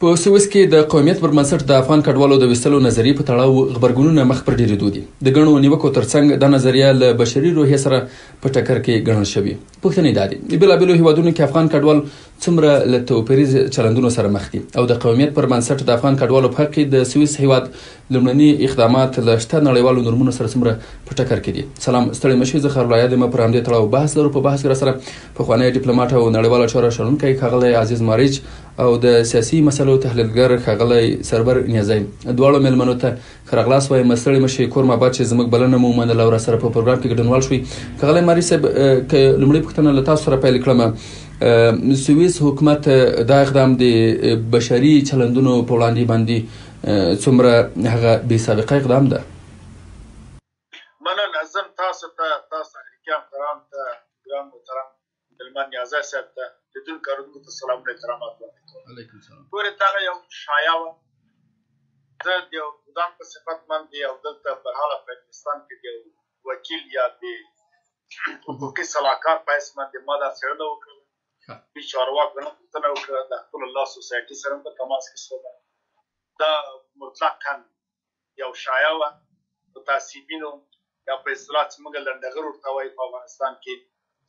په سویس کې د قومیت پر بنسټ د افغان کډوالو د ویستلو نظریې په تړاو غبرګونونه مخ پر ډیریدو دي. د ګڼو نیوکو ترڅنګ دا نظریه له بشري روحیې سره په ټکر کې ګڼل شوې. پوښتنې دا دي: د بېلابېلو هیوادونو کې افغان کډوال څومره له توپیریز چلندونو سره مخ دي او د قومیت پر بنسټ د افغان کډوالو په حق کې د سویس هیواد لومړني اقدامات له شته نړیوالو نورمونو سره څومره په ټکر کې دي؟ سلام، ستړي مشئ. زه خیرالله یم. پر همدې تړاو بحث لرو. په بحث کې راسره پخوانی ډیپلوماټ او نړیواله چاره شنونکی ښاغلی عزیز ماریچ او د سیاسي مسلو تحلیلګر ښاغلی سرور نیازی. دواړو میلمنو ته ښه راغلاست وایم. ستړي مشئ. کور ماباد چې زموږ بلنه مو ومنله او راسره په پروګرام کې ګډونوال شوي. ښاغلی ماریچ صاحب، که لومړۍ پوښتنه له تاسو سره پیل کړم، سویس حکومت دا اقدام د بشري چلندونو په وړاندې باندې څومره هغه بې سابقه اقدام ده؟ مننه. زه تاسو امریکایان کرام ته، ګران محترم میلمن نیازی صاحب ته، لیدونکو اورېدونکو ته سلامونه احترامات وړاندې کوم. علیکم السلام. ګورې، دغه یو شایعه وه. زه د یو ګودام په صفت باندې او دلته برحاله په هندوستان کې د یو وکیل یا د حقوقي صلاحکار په حیث باندې ما دا څېړنه وکړله. دوی چارواکو نه پوښتنه وکړه، د خپل الله سوسایټي سره په تماس کې شوم. دا مطلقا یو شایعه وه. متعصبینو یا په اصطلاح چې موږ لنډغر ورته وایو په افغانستان کې،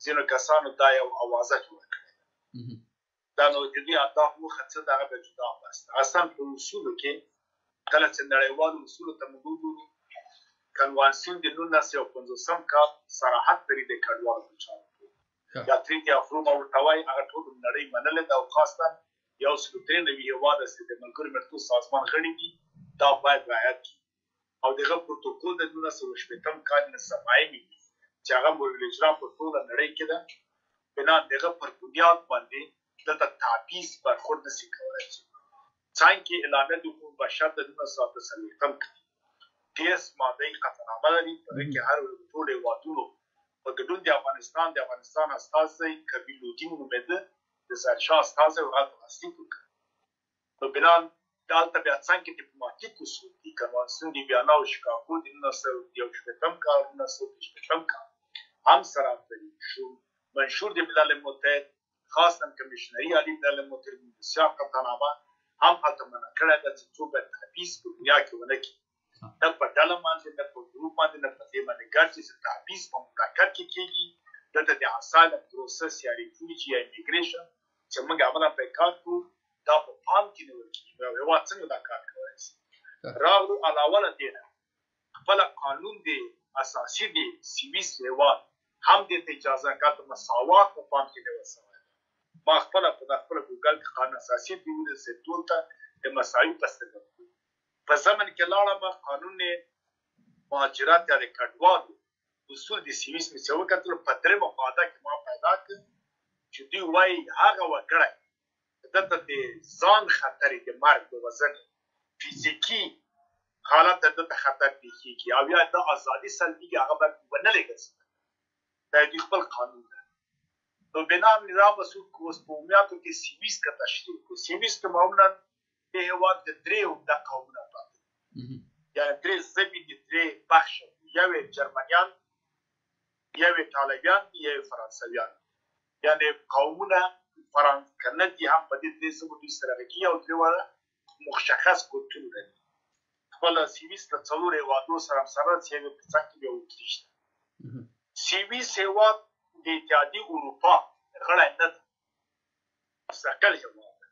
ځینو کسانو دا یو اوازه جوړه کړې. دا نو د دوی اهداف موخه څه ده هغه به جدا بحث ده. اصلا په اصولو کې کله چې نړیوالو اصولو ته موږ وګورو، کنوانسیون د 1950 کال صراحت لري د کډوالو په چارو کې، یا تریټي اف روم ورته وایي. هغه ټول نړۍ منلې ده او خاصتا 193 هېواد چې د ملګرو ملتونو سازمان غړي دي دا باید رعایت کړي. او دغه پروتوکول د 1980 کال نه سمایي چې هغه مورد اجرا په ټوله نړۍ کې ده. بنا دغه پر بنیاد باندې دلته تعویض برخورد نشي کولی. څنګه اعلامیه د حقوق بشر د 1940 کې 30 مادې قطعنامه لري، په کې هر ټول هېوادونو په ګډون د افغانستان استازی کبیل الدین نومېده، د ظاهرشاه استازی هغه تصدیق وکړ. نو بنا دلته بیا څنګه ډیپلوماتیک اصول دي، کنوانسیون دی بیانا او شکاکو د 1918 کال 1918 کال هم سره شو منشور د ملل متحد، خاصا کمیشنري عالی ملل متحد د سیاق قطعنامه هم هلته منع کړی ده چې څوک باید تحبیس په دنیا کې ونه کړي، نه په ډله باندې، نه په ګروپ باندې، نه په دې باندې ګډ چې تحبیس په مملکت کې کېږي. دلته د اسایم پروسس یا ریفیوجي یا امیګریشن چې موږ عملا پرې کار کوو دا په پام کې نیول کېږي. یو هېواد څنګه دا کار کولی شي؟ راغلو علاوه له دې نه خپله قانون د اساسي د سویس هېواد هم دې ته اجازه کړه مساوات په پام کې نیول شوی ده. ما خپله په خپله ګوګل کې قانون اساسي دې ولیدل چې ټول ته د مساوي په سترګه ګوري. په زمن کې لاړم قانون مهاجرت یا د کډوالو اصول د سویس مې چې وکتل، په درېیمه ماده کې ما پیدا کړ چې دوی وایي هغه وګړی دلته د ځان خطر د مرګ د وزن فزیکي حالت دلته خطر پیښیږي او یا د ازادي سلبیږي، هغه باید ونه لګېږي. دا دوی خپل قانون ده. نو بنا نظام مسعود کو اوس په عمومیاتو کې سویس که تشکیل کړو. سویس کې معمولا د هېواد د درې عمده قومونه پراته دي، یعنې درې ژبې دي، درې بخشه دي. یو یې جرمنیان، یو یې ایټالویان دي، یو یې فرانسویان. یعنې قومونه فرانکنه دي هم په دې درې ژبو دوی سره غږېږي او درې واړه مشخص کلتور لري. خپله سویس له 4 هېوادونو سره همسره ده چې یو یې په څنګ کې بیا اتریش ده. سویس هېواد د اتحادیې اروپا غړی نه ده، مستقل هېواد ده.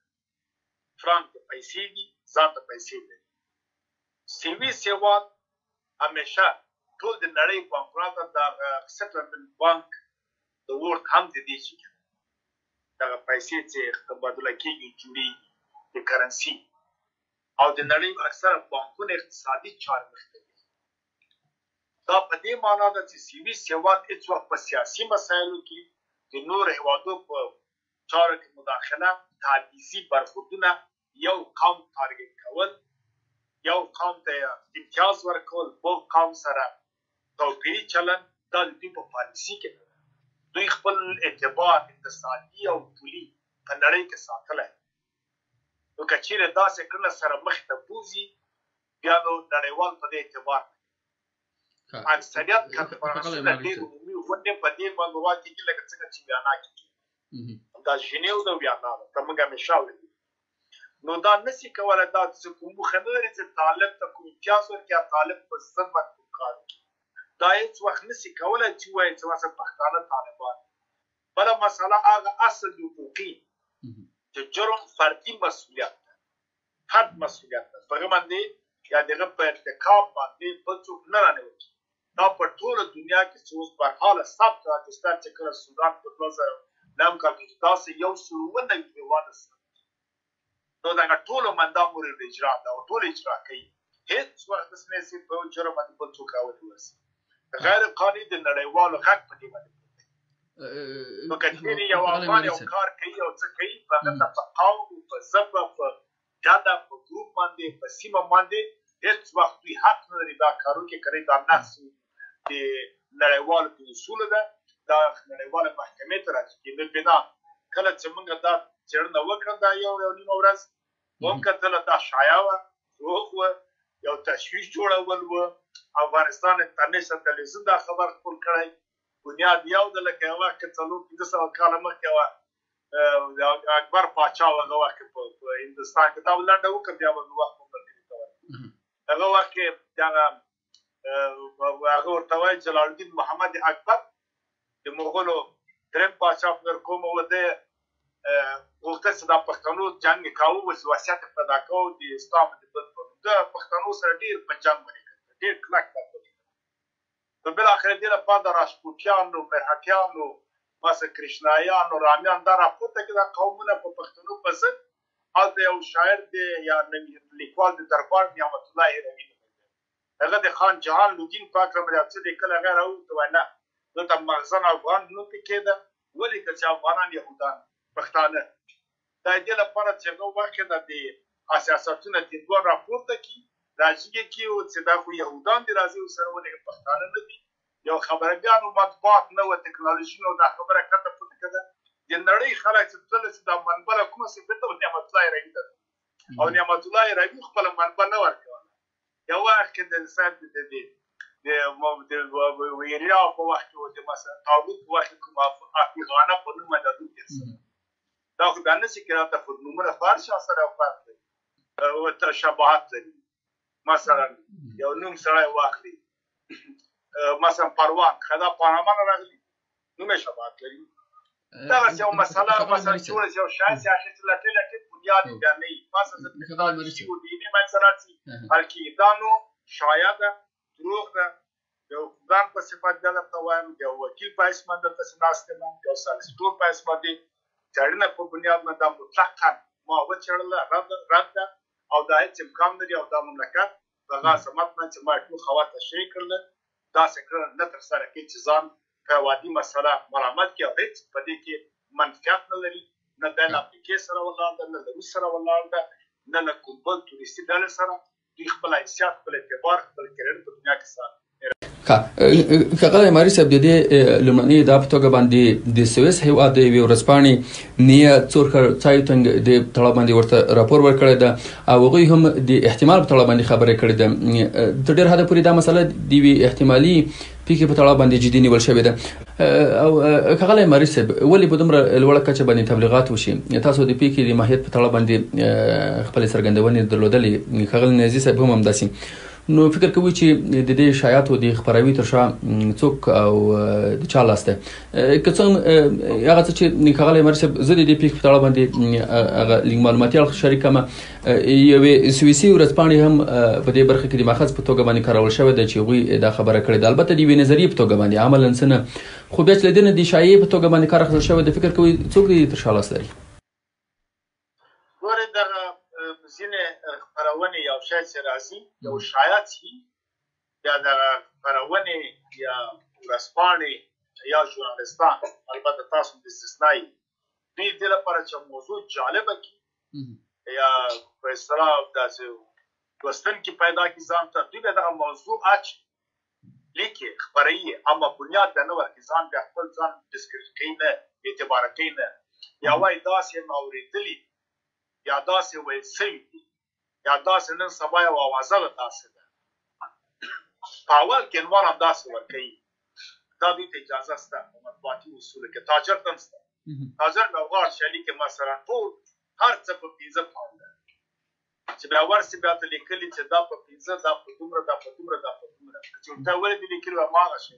فرانک د پیسې دي، ځان ته پیسې لري. سویس هېواد همیشه ټول د نړۍ بانکونه ته د سیټلمنټ بانک د ورلډ هم د دې چې دغه پیسې چې تبادله کېږي جوړېږي د کرنسي، او د نړۍ اکثره بانکونه اقتصادي چارې مخته دي. دا په دې معنا ده چې سویس هېواد هېڅ وخت په سیاسي مسایلو کې د نورو هېوادو په چارو کې مداخله، تعویضي برخوردونه، یو قوم تارګېټ کول، یو قوم ته امتیاز ورکول، بل قوم سره توپیري چلند، دا د دوی په پالیسي کې نه ده. دوی خپل اعتبار اقتصادي او پولي په نړۍ کې ساتلی. نو که چیرې داسې کړنه سره مخې ته بوځي بیا نو نړیوال په دې اعتبار نه. اکثریت کنفرانسونه ډېر عمومي غونډې په دې موضوعات کې لکه څنګه چې ویانا کېږي، دا ژنیو د ویانا ده، ته موږ همیشه اورېدلي. نو دا نشي کولی دا څه کوم موخه نه لري چې طالب ته کوم امتیاز ورکړي یا طالب په ضد باندې کار وکړي. دا هېڅ وخت نشي کولی چې ووایي چې مثلا پښتانه طالبان. بله مسله هغه اصل حقوقي چې جرم فردي مسؤلیت ده، فرد مسؤلیت ده، په هغه باندې یا د هغه په ارتکاب باندې بل څوک نه رانیول. دا په ټوله دنیا کې چې اوس برحاله ثبت را چې چې کله سودان په 2009 کال کې داسې 109 هېواد سره نو دغه ټولو مندا مورد اجرا ده او ټول اجرا کوي. هېڅ وخت داسې نه شي په جرم باندې بل څوک راولي ورسي. غیر قانوني د نړیوالو حق په دې باندې نو که چېرې یو افغان یو کار کوي او څه کوي په هغه ته په قوم په ژبه په ډله په ګروپ باندې په سیمه باندې هېڅ وخت دوی حق نه لري دا کار وکړي. که دا نقص د نړیوالو په اصولو ده دا نړیواله محکمې ته راځي. کېدل بنا کله چې موږ دا څېړنه وکړه دا یو نیمه ورځ موږ کتله دا شایع وه، دروغ وه، یو تشویش جوړول وه. افغانستان انټرنیشنل تلویزیون دا خبر خپور کړی. بنیاد یو د لکه یو وخت کې 400-500 کاله مخکې وه اکبر پاچا و هغه وخت کې په هندوستان کې دا لنډه وکړه بیا به مې وخت ملګري کولی. هغه وخت کې هغه ورته وایي جلال الدین محمد اکبر د مغولو درېیم پاچا فکر کوم و دی غوښتل چې دا پښتنو جنګ یې کاوه اوس وصیت یې پیدا کوو د اسلام د بل په نوم د پښتنو سره ډېر په جنګ باندې کړی ډېر کلک کار. نو بالاخره دې لپاره د راشپوتیانو مرهټیانو مثلا کرشنایانو رامیان دا راپورته کړي دا قومونه په پښتنو په ضد. هلته یو شاعر دی یا لیکوال د دربار نعمت الله هروي هغه د خان جهان لودین په اکرم ریاضي لیکل هغه راووته وایي نه دلته مغزن افغان نوم پې کېده. ولې که چې افغانان یهودان پښتانه دا دې لپاره چې هغه واقع د سیاستونه تیندوار راپورته کړي راجګې کړي چې دا خو یهودان دي راځي ورسره ولې پښتانه نه دي. یو خبرګانو مطبوعات نه وه ټکنالوژي نه دا خبره کته پورته کړه. د نړۍ خلک چې تلله چې دا منبله کومه چې بېرته نعمت الله هروي ته او نعمت الله هروي خپله منبه نه ورکوله. یو وخت کې د ویریا په وخت کې د مثلا طاغوت په وخت کې کوم افغانه په نوم مددو تېر دا خو دا نشي کېدای ته خو نومونه فارشا سره فرق لري او تشابهات لري. مثلا یو نوم سړی واخلي مثلا پروان خدا پاناما نه راغلي نوم یې شباهت لري. دغسې یو مسله مثلا جوړه شي یو شاید چې اخر لټې لټې بنیاد یې بیا نه وي مثلا چې دیني منظره شي بلکې دا نو شایع ده دروغ ده. یو ځان په صفت بیا درته وایم یو وکیل په حیث باندې دلته ناست یم یو سالیسیټور په حیث باندې څېړنه په بنیاد باندې دا مطلقا ما وڅېړله رد ده او دا هېڅ امکان لري او دا مملکت په هغه عظمت باندې چې ما ټول خوا تشریح کړله داسې کړنه نه ترسره کړي چې ځان په وادي مسله ملامت کړي او هېڅ په دې کې منفعت نه لري نه د امریکې سره ولاړ ده نه د روس سره ولاړ ده نه له کوم بل تورستي ډلې سره. دوی خپل حیثیت خپل اعتبار خپل کریر په دنیا کې ساتي. ښاغلی ماري صاحب د دې لومړنۍ ادعا په توګه باندې د سویس هېواد د یوې ورځپاڼې نیه څورخر څایټنګ د تړاو باندې ورته راپور ورکړی ده او هغوی هم د احتمال په تړاو باندې خبرې کړې ده. تر ډېر حده پورې دا مسله د یوې احتمالي پیښې په تړاو باندې جدي نیول شوې ده. او ښاغلی ماري صاحب ولې په دومره لوړه کچه باندې تبلیغات وشي؟ تاسو د پیښې د ماهیت په تړاو باندې خپلې څرګندونې درلودلې ښاغلی نیازي صاحب هم همداسې. نو فکر کوي چې د دې شایعاتو د خپراوي تر شا څوک او د چا لاس ده؟ که څه هم هغه څه چې ښاغلی ماري صاحب زه د دې پیښې په تړاو باندې هغه لږ معلوماتي اړخ شریک کړم. یوې سویسي ورځپاڼې هم په دې برخه کې د ماخذ په توګه باندې کارول شوې ده چې هغوی دا خبره کړې ده. البته د یوې نظریې په توګه باندې عملاً څه نه خو بیا چې له دې نه د شایعې په توګه باندې کار اخیستل شوی ده فکر کوي څوک د تر شا لاس لري؟ ګورې دغه ځینې خپرونې یو شی چې راځي یو شایعات شي یا دغه خپرونې یا ورځپاڼې یا ژورنالستان البته تاسو د استثنایي دوی دې لپاره چې موضوع جالبه کړي یا په اصطلاح داسې لوستونکي پیدا کړي ځان ته دوی به دغه موضوع اچي لیکي خپروي اما بنیاد بیا نه ورکړي ځان بیا خپل ځان ډسکریډ کوي نه اعتباره کوي نه یا وایي داسې یم اورېدلي یا داسې ویل سوي دي یا داسې نن سبا یو اوازه ده داسې ده په اول کې عنوان همداسې ورکوي. دا دوی ته اجازه شته په مطبوعاتي اصولو کې تاجر ته هم شته. تاجر لوغاړ شي لیکي مثلا ټول هر څه په 15 پاونډه چې بیا ورسې بیا ته لیکلي چې دا په 15 دا په دومره دا په دومره دا په دومره چې ورته ولې دې لیکلي وه هماغه شی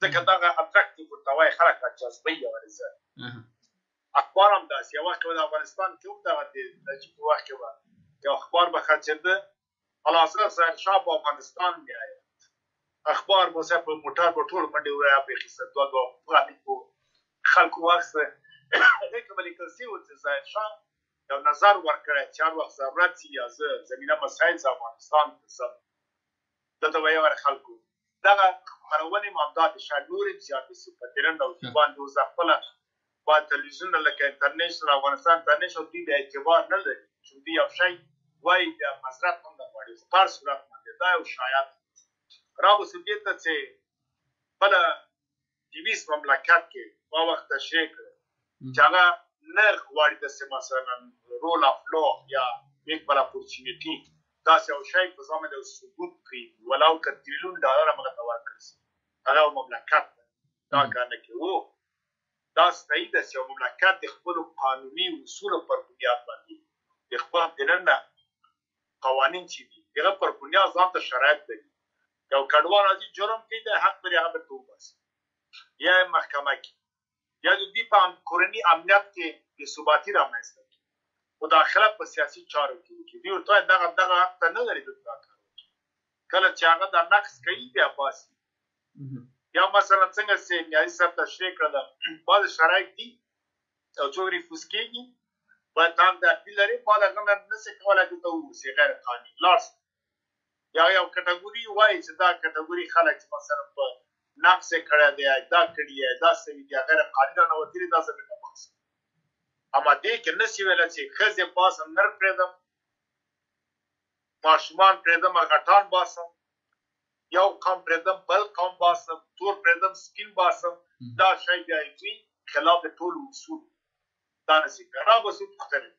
ځکه دغه اټراکټیو ورته وایي خلک راجذبوي یوه ځای اخبار هم داسې یو وخت کې به د افغانستان کې هم دغه د نجیب په وخت کې به یو اخبار به خرڅېده الاصغر ظاهرشاه په افغانستان میآید اخبار به صاحب په موټر به ټول منډې ور راپېخېسته دوه په خلکو واخیسته هغې کې به لیکل شوي وو چې ظاهرشاه یو نظر ورکړی چې هر وخت ضرورت شي یا زه زمینه مسایل زه افغانستان ته ځم دلته به یې خلکو دغه خپرونې هم همدا د شاید نورې زیاتې شي په ترنډ او باندې اوس خپله با تلویزیونونه لکه انټرنیشنل افغانستان انټرنیشنل دوی د اعتبار نه لري چې دوی یو شی وایي د مصرف هم نه غواړي خو په هر صورت باندې دا یو شایعات راوبسو دې ته چې بله ټیویس مملکت کې ما وخت تشریح کړی چې هغه نه غواړي داسې مثلا رول آف لا یا یک بل اپورچونیټي داسې یو شی په ځامه د ثبوت کړي ولو که تریلیون ډالر هغه ته ورکړل شي هغه مملکت دا کار نه کوي دا صحیح ده چې یو مملکت د خپلو قانوني اصولو پر بنیاد باندې د خپل دننه قوانین چې دي هغه پر بنیاد ځان ته شرایط لري یو کډوال راځي جرم کوي د حق پرې هغه بیرته وباسي یا یې محکمه کې یا د دوی په کورني امنیت کې بېثباتي رامنځته کړي مداخلت په سیاسي چارو کې وکړي دوی ورته وایي دغه حق ته نه لري دلته دا کار وکړي کله چې هغه دا نقص کوي بیا باسي یا مثلا څنګه چې نیازي صاحب تشریح کړله بعضې شرایط دي او څوک ریفوز کېږي باید هم د اپیل لري بعد هغه نه نشي کولی دلته ووسي غیر قانوني لاړ شي یا یو کټګوري وایي چې دا کټګوري خلک چې مثلا په نقص یې کړی دی دا کړي یې دا سوي دي غیر قانوني رانوتلي دا زه بېرته باسم اما دې کې نشي ویلی چې ښځې باسم نر پرېږدم ماشومان پرېږدم غټان باسم یو قوم پرېږدم بل قوم باسم تور پرېږدم سپین باسم دا شی بیا دوی خلاف د ټولو اصول دا نشي کوي رابسو پوښتنې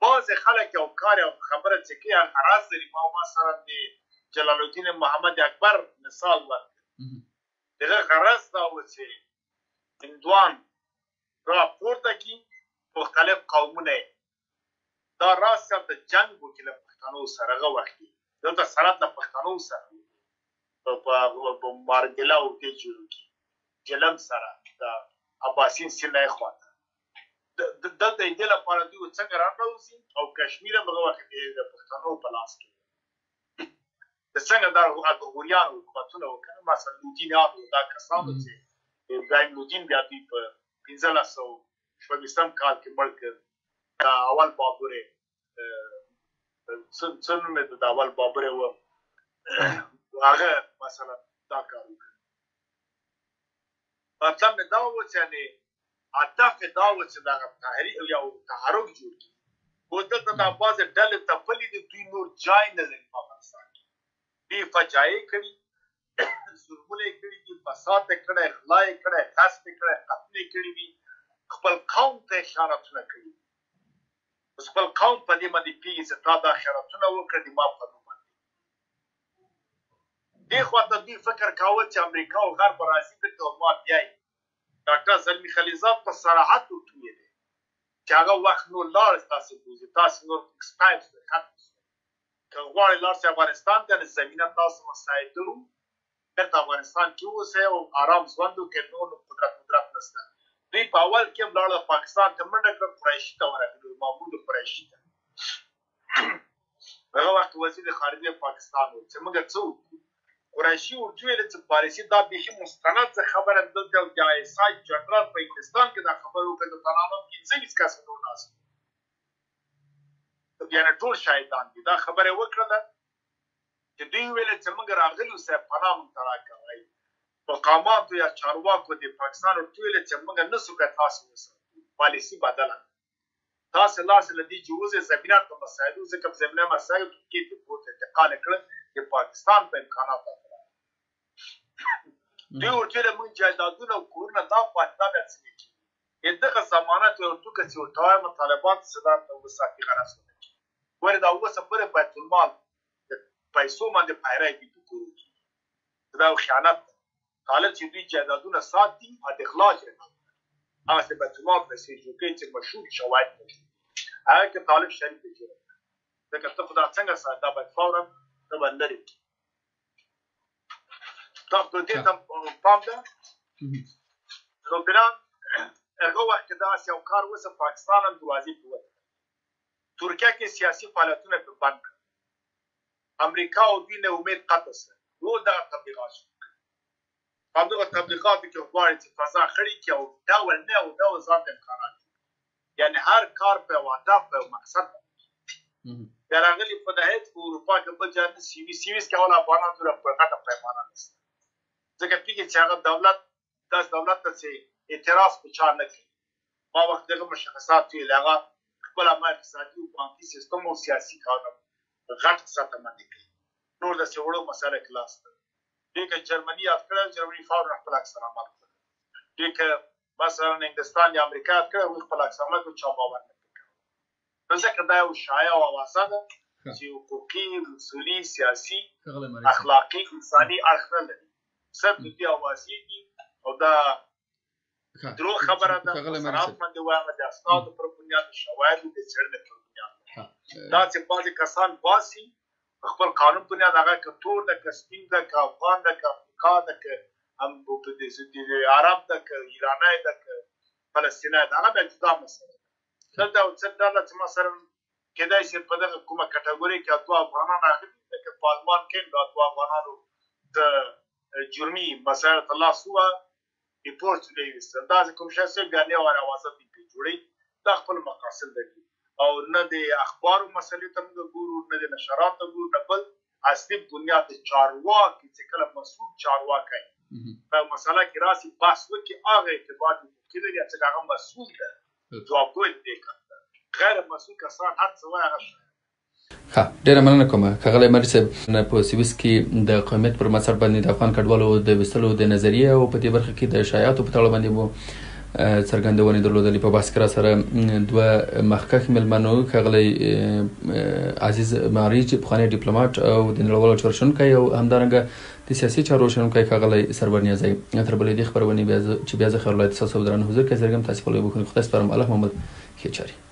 بعضې خلک یو کار یو خبره چې کوي هغه غرض لري ما مثلا د جلال الدین محمد اکبر مثال ورکړ دغه غرض دا و چې هندوان راپورته کړي مختلف قومونه دا راز صاحب د جنګ وکړي له پښتنو سره هغه وخت کې دلته سرحد له پښتنو سره په مارګله او دې جوړو کې جلم سره د عباسین سیند نه خواته دلته یې دې لپاره دوی څنګه رانوځي او کشمیر هم هغه وخت کې د پښتنو په لاس کې د څنګه دا غوریانو حکومتونه وکړل مثلا لودینیان دا کسانو چې ابراهیم لودین بیا دوی په 1500 کال کې مړ کړ اول بابر څه نوم یې د اول بابر و هغه مثلا دا کار وکړ مطلب مې دا و چې یعنې هدف یې دا و چې دغه یو تحرک جوړ کړي اوس دلته دا بعضې ډلې تپلي دي دوی نور جای نه لري په افغانستان کې دوی فجایع کړي ظلمونه یې کړي دي فساد یې کړی غلا یې کړی غصب یې کړی قتل یې کړي دي خپل قوم ته یې خیانتونه کړي اوس خپل قوم په دې باندې پوهېږي چې تا دا خیانتونه وکړه د ما په نوم باندې دې خوا ته دوی فکر کاوه چې امریکا او غرب به راځي دلته او ما بیایي ډاکټر زلمي خلیلزاد په صراحت ورته ویلې چې هغه وخت نور لاړ تاسې بوځي تاسې نور ایکسپایر شوئ ختم شوئ که غواړئ لاړ شئ افغانستان ته زمینه تاسو مساعده وو بېرته افغانستان کې واوسئ او ارام ژوند وکړئ نور قدرت نشته دوی په اول کې هم لاړل پاکستان ته منډه کړه قریشي ته ورغلي محمود قریشي ته هغه وخت وزیر خارجه پاکستان و چې موږ څه وکړو قریشي ورته ویل چې پالیسي دا بیخي مستند څه خبره دلته د آی اس آی جنرال په انګلستان کې دا خبره وکړه د تنانم 15 کسه نور ناست یعنې ټول شاهدان دي دا خبره وکړله چې دوی ویل چې موږ راغلي صاحب پناه موږ ته راکوئ مقاماتو یا چارواکو د پاکستان ورته ویل چې موږ نسو که تاسو وساتو پالیسي بدله تاسو لاس له دې چې وځئ زمینه ته مسایلو ځکه په زمینه مسایلو کې د پورته انتقال یې کړل د پاکستان په امکاناتو دوی ورته ویل موږ جایدادونه او کورونه دا پاتې دا بیا څه کېږي دغه ضمانت یې ورته وکړه چې ورته وایم طالبان صدارت ته وساتي غرض ونه کړي ولې دا اوسه پورې بیت المال د پیسو باندې پیری دي په کورو کې دا یو خیانت ده طالب چې دوی جایدادونه ساتي او د غلا جایدادونه هغسې بیت المال پیسې جوړ کوي چې مشهور شواهد موجود هغه کې طالب شریک دی ځکه ته خو دا څنګه ساتې دا باید فورا ته باید لرې کړي. تا په دې ته پام ده. نو بنان هغه وخت کې داسې یو کار وسه پاکستان هم دروازې په وتړه. ترکیه کې سیاسي فعالیتونه پرې بند کړل. امریکا او دوی نه امید قطع سوه. نو دغه تبلیغات شروع کړل. همدغه تبلیغاتو کې غواړي چې فضا خړې کړي او ډول نه او ډول ځان ته امکانات جوړ کړي. یعنې هر کار په یو هدف په یو مقصد بیا راغلي په دهیج په اروپا کې بل ځای نه سویس کې اول افغانان دومره په غټه پیمانه نشته. ځکه فکر چې هغه دولت داسې دولت ته چې اعتراض په چا نه کوي. ما وخت دغه مشخصات ویل هغه خپل عامه اقتصادي او بانکي سیستم او سیاسي کارونه غټ سطح باندې کوي. نور داسې وړو مسایل خلاص ده. دې کې جرمني یاد کړل، جرمني فورا خپل عکس العمل کړل. دې کې مثلا انګلستان یا امریکا یاد کړل، هغوی خپل عکس العمل چا باور نه کوي. نو ځکه دا یو شایع او اوازه ده چې حقوقي، اصولي، سیاسي، اخلاقي، انساني اړخ نه لري. صرف د دې اوازې دي او دا درو خبره ده. صراحت باندې وایم د اسنادو پر بنیاد، شواهدو د څېړنې پر بنیاد دا چې بعضې کسان باسي خپل قانون بنیاد، هغه که تور ده، که سپین ده، که افغان ده، که افریقا ده، که عرب ده، که ایرانی ده، که فلسطینی ده، هغه بیا جدا مسله ده. دلته یو څه ډله چې مثلا کیدای شي په دغه کومه کټګورۍ کې دوه افغانان راغلي، لکه په آلمان کې دا دوه افغانانو د جرمي مسایلو ته لاس ووهه، ریپورټ یې ویستل. داسې کوم شی چې بیا نه وایي اوازه دوی پرې جوړوي. دا خپل مقاصد لري او نه د اخبارو مسلې ته موږ ګورو، نه د نشراتو ګورو، نه بل اصلي بنیاد د چارواکي چې کله مسؤول چارواکی په مسله کې راسي بحث وکړي، هغه اعتبار حقوقي لري چې هغه مسؤول ده، جوابګوی دی. غیر مسؤول کسان هر څه وایي هغه ښه. ډېره مننه کوم ښاغلی مري صاحب. په سویس کې د قومیت پر بنسټ باندې د افغان کډوالو د ویستلو د نظریې او په دې برخه کې د شایعاتو په تړاو باندې مو څرګندونې درلودلې. په بحث کې راسره دوه مخکښ مېلمانو، ښاغلی عزیز معریج پخوانی ډیپلوماټ او د نړیوالو چارو شنونکی، او همدارنګه د سیاسي چارو شنونکی ښاغلی سرور نیازی. تر بلې دې خپرونې چې بیا زه خیرالله ستاسو په درانه حضور کې زرګم تاسو په لوی بخښنې خدای سپارم. الله محمد ښې چارې.